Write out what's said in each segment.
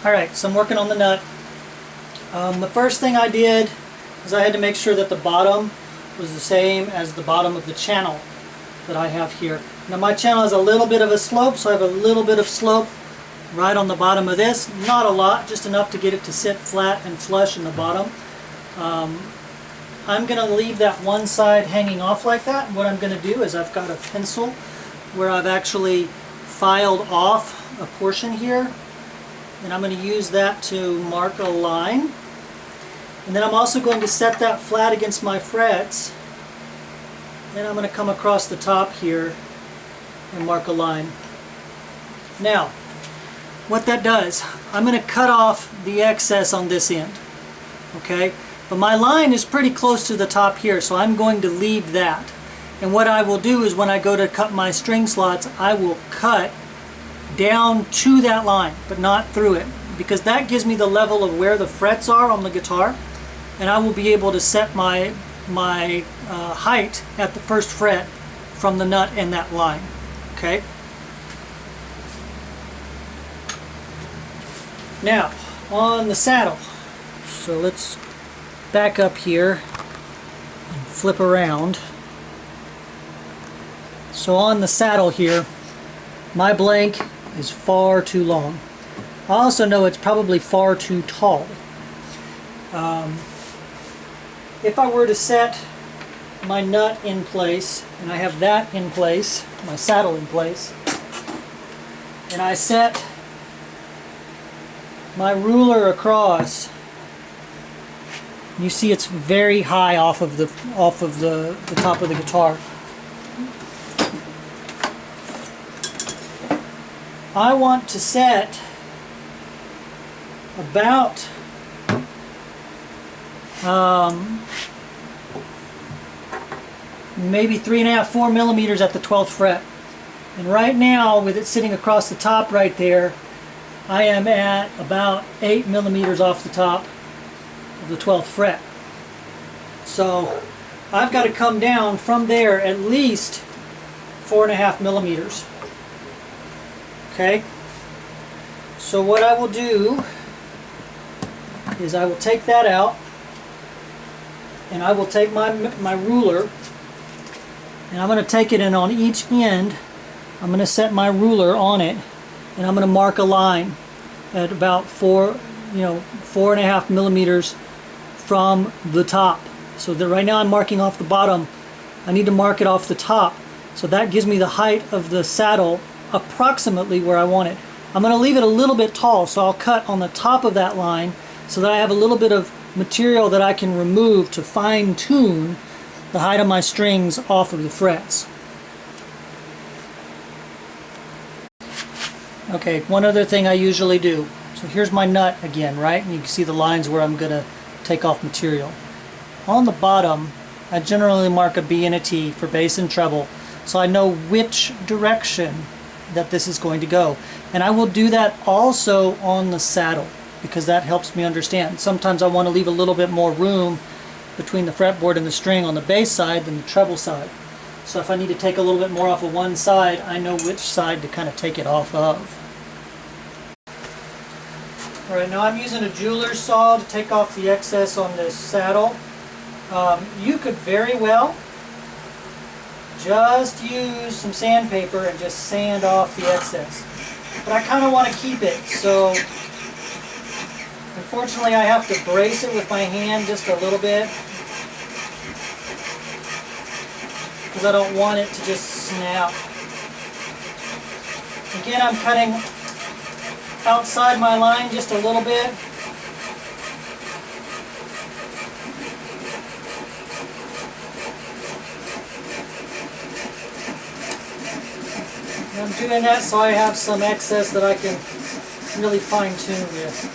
Alright, so I'm working on the nut. The first thing I did is I had to make sure that the bottom was the same as the bottom of the channel that I have here. Now my channel has a little bit of a slope, so I have a little bit of slope right on the bottom of this. Not a lot, just enough to get it to sit flat and flush in the bottom. I'm going to leave that one side hanging off like that. And what I'm going to do is I've got a pencil where I've actually filed off a portion here. And I'm going to use that to mark a line. And then I'm also going to set that flat against my frets. And I'm going to come across the top here and mark a line. Now, what that does, I'm going to cut off the excess on this end. Okay? But my line is pretty close to the top here, so I'm going to leave that. And what I will do is when I go to cut my string slots, I will cut down to that line, but not through it, because that gives me the level of where the frets are on the guitar, and I will be able to set my height at the first fret from the nut and that line. Okay. Now on the saddle, so let's back up here and flip around. So on the saddle here, my blank is far too long. I also know it's probably far too tall. If I were to set my nut in place, and I have that in place, my saddle in place, and I set my ruler across, you see it's very high off of the top of the guitar. I want to set about maybe 3.5, 4 millimeters at the 12th fret. And right now, with it sitting across the top right there, I am at about 8 millimeters off the top of the 12th fret. So I've got to come down from there at least 4.5 millimeters. Okay? So what I will do is I will take that out, and I will take my ruler, and I'm going to take it, and on each end I'm going to set my ruler on it, and I'm going to mark a line at about 4.5 millimeters from the top. So that right now I'm marking off the bottom. I need to mark it off the top. So that gives me the height of the saddle approximately where I want it. I'm going to leave it a little bit tall, so I'll cut on the top of that line so that I have a little bit of material that I can remove to fine-tune the height of my strings off of the frets. Okay, one other thing I usually do. So here's my nut again, right? And you can see the lines where I'm going to take off material. On the bottom, I generally mark a B and a T for bass and treble, so I know which direction that this is going to go. And I will do that also on the saddle, because that helps me understand. Sometimes I want to leave a little bit more room between the fretboard and the string on the bass side than the treble side. So if I need to take a little bit more off of one side, I know which side to kind of take it off of. Alright, now I'm using a jeweler's saw to take off the excess on this saddle. You could very well just use some sandpaper and just sand off the excess. But I kind of want to keep it, so unfortunately I have to brace it with my hand just a little bit, because I don't want it to just snap. Again, I'm cutting outside my line just a little bit. And I'm doing that so I have some excess that I can really fine-tune with.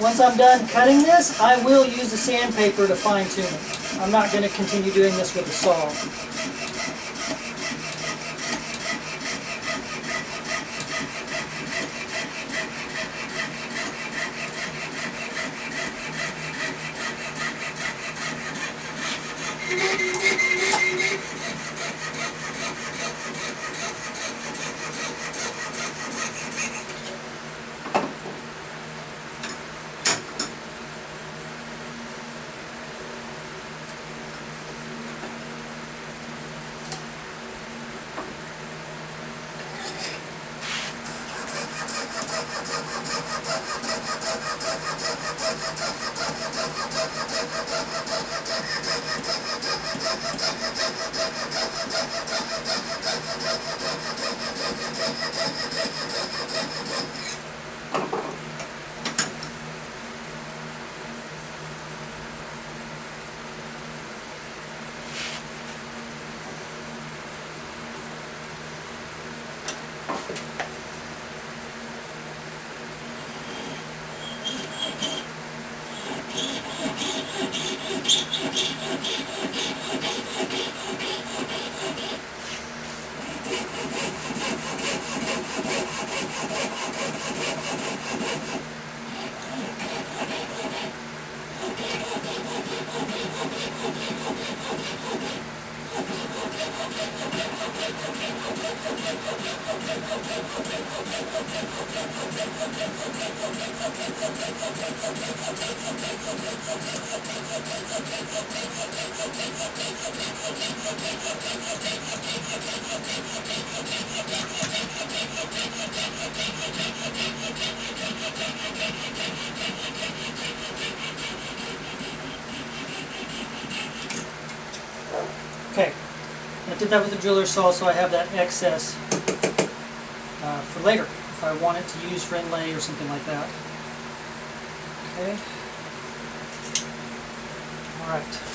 Once I'm done cutting this, I will use the sandpaper to fine-tune it. I'm not going to continue doing this with the saw. Okay, I did that with the driller saw, so I have that excess for later, if I want it to use for inlay or something like that. Okay. All right.